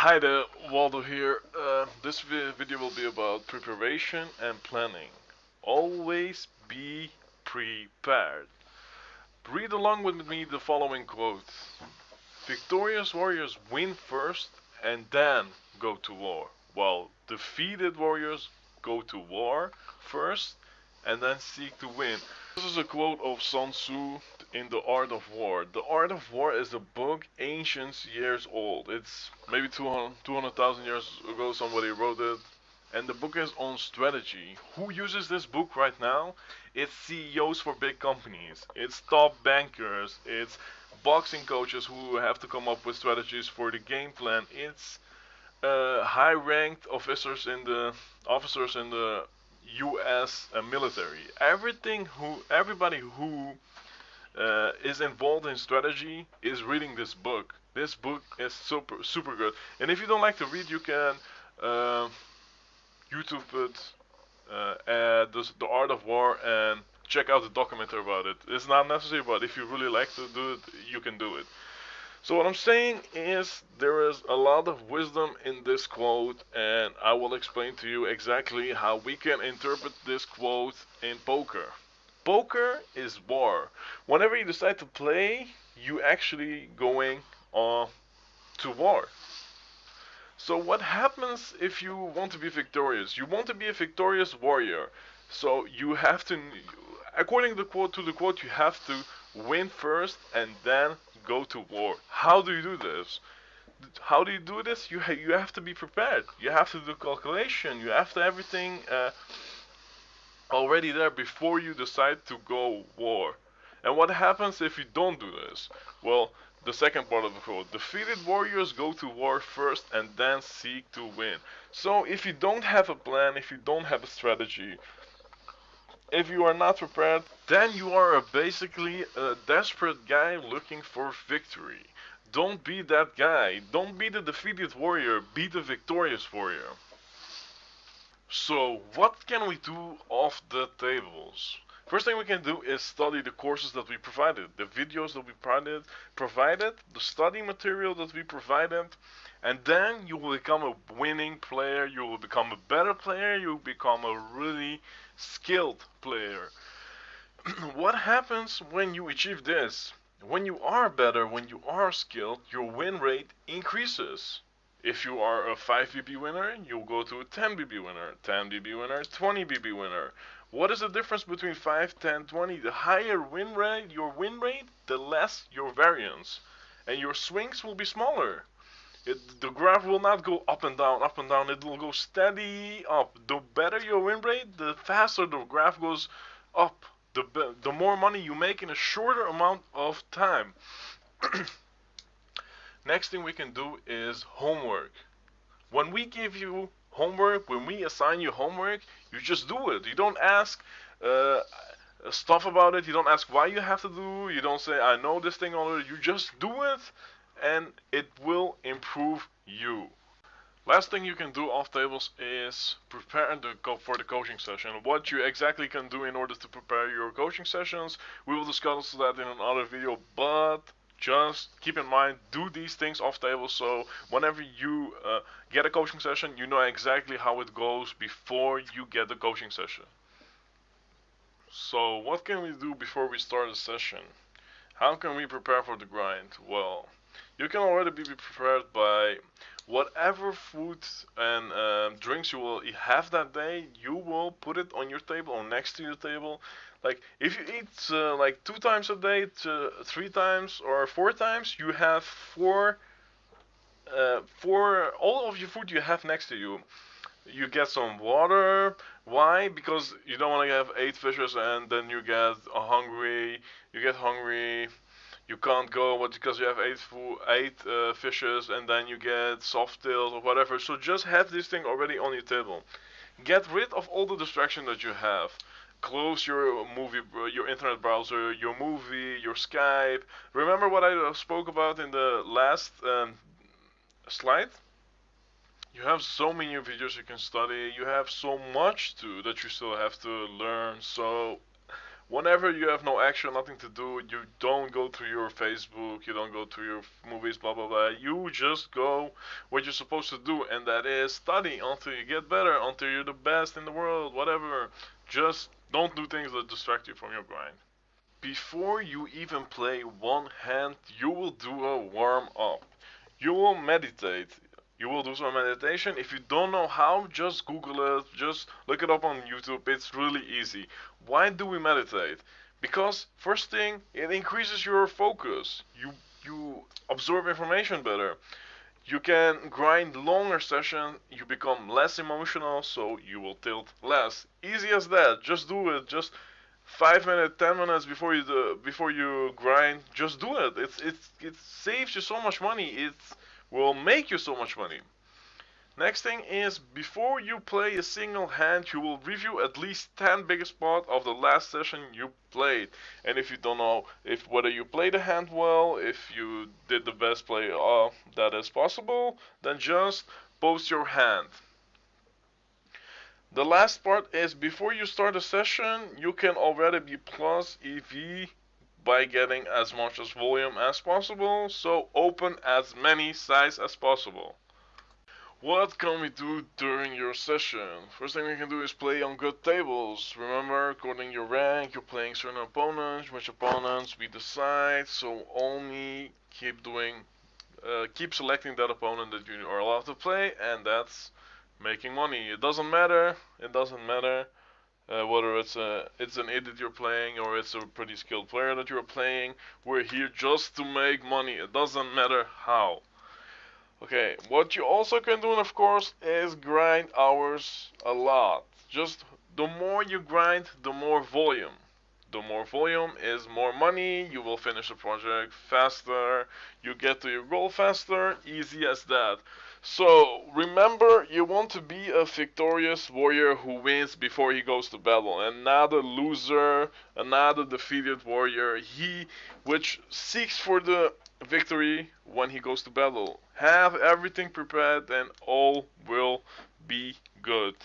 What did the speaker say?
Hi there, Waldo here. This video will be about preparation and planning. Always be prepared. Read along with me the following quote. Victorious warriors win first and then go to war, while defeated warriors go to war first and then seek to win. This is a quote of Sun Tzu in The Art of War. The Art of War is a book ancient years old. It's maybe 200,000 years ago somebody wrote it. And the book is on strategy. Who uses this book right now? It's CEOs for big companies. It's top bankers. It's boxing coaches who have to come up with strategies for the game plan. It's high-ranked officers in the U.S. Military. Everybody who is involved in strategy is reading this book. This book is super good. And if you don't like to read, you can uh, YouTube it, the Art of War, and check out the documentary about it. It's not necessary, but if you really like to do it, you can do it. So what I'm saying is there is a lot of wisdom in this quote, and I will explain to you exactly how we can interpret this quote in poker. Poker is war. Whenever you decide to play, you actually going to war. So what happens if you want to be victorious? You want to be a victorious warrior. So you have to, according to the quote, you have to win first and then go to war. How do you do this? How do you do this? You have to be prepared. You have to do calculation. You have to everything already there before you decide to go war. And what happens if you don't do this? Well, the second part of the quote, defeated warriors go to war first and then seek to win. So if you don't have a plan, if you don't have a strategy, if you are not prepared, then you are basically a desperate guy looking for victory. Don't be that guy. Don't be the defeated warrior, be the victorious warrior. So, what can we do off the tables? First thing we can do is study the courses that we provided, the videos that we provided, the study material that we provided, and then you will become a winning player, you will become a better player, you will become a really skilled player. What happens when you achieve this? When you are better, when you are skilled, your win rate increases. If you are a 5 BB winner, you'll go to a 10 BB winner, 10 BB winner, 20 BB winner. What is the difference between 5, 10, 20? The higher your win rate, the less your variance. And your swings will be smaller. The graph will not go up and down, up and down. It will go steady up. The better your win rate, the faster the graph goes up. The more money you make in a shorter amount of time. Next thing we can do is homework. When we give you homework, when we assign you homework, you just do it. You don't ask stuff about it. You don't ask why you have to do. You don't say I know this thing already. You just do it, and it will improve you. Last thing you can do off tables is prepare for the coaching session. What you exactly can do in order to prepare your coaching sessions, we will discuss that in another video, but just keep in mind, do these things off table so whenever you get a coaching session, you know exactly how it goes before you get the coaching session. So what can we do before we start a session? How can we prepare for the grind? Well, you can already be prepared by whatever food and drinks you will have that day. You will put it on your table or next to your table. Like if you eat like 2 times a day, 3 times or 4 times, you have for all of your food you have next to you. You get some water. Why? Because you don't want to have 8 fishes and then you get hungry. You get hungry. You can't go because you have eight fishes and then you get soft tails or whatever. So just have this thing already on your table. Get rid of all the distraction that you have. Close your your internet browser, your movie, your Skype. Remember what I spoke about in the last slide? You have so many videos you can study. You have so much that you still have to learn. So Whenever you have no action, nothing to do, you don't go through your Facebook, you don't go through your movies, blah blah blah. You just go what you're supposed to do, and that is study until you get better, until you're the best in the world, whatever. Just don't do things that distract you from your grind. Before you even play one hand, you will do a warm up. You will meditate. You will do some meditation. If you don't know how, just Google it. Just look it up on YouTube. It's really easy. Why do we meditate? Because first thing, it increases your focus. You absorb information better. You can grind longer sessions. You become less emotional, so you will tilt less. Easy as that. Just do it. Just 5 minutes, 10 minutes before you grind, just do it. It saves you so much money. It will make you so much money. Next thing is before you play a single hand, you will review at least 10 biggest spots of the last session you played. And if you don't know if whether you played the hand well, if you did the best play that is possible, then just post your hand. The last part is before you start a session, you can already be plus EV by getting as much as volume as possible, so open as many size as possible. What can we do during your session? First thing we can do is play on good tables. Remember, according to your rank, you're playing certain opponents, which opponents we decide, so only keep selecting that opponent that you are allowed to play, and that's making money. It doesn't matter. It doesn't matter whether it's an idiot you're playing or it's a pretty skilled player that you're playing. We're here just to make money. It doesn't matter how. Okay, what you also can do, of course, is grind hours a lot. Just the more you grind, the more volume. The more volume is more money, you will finish the project faster, you get to your goal faster, easy as that. So remember, you want to be a victorious warrior who wins before he goes to battle, and not a loser, and not a defeated warrior, he which seeks for the victory when he goes to battle. Have everything prepared and all will be good.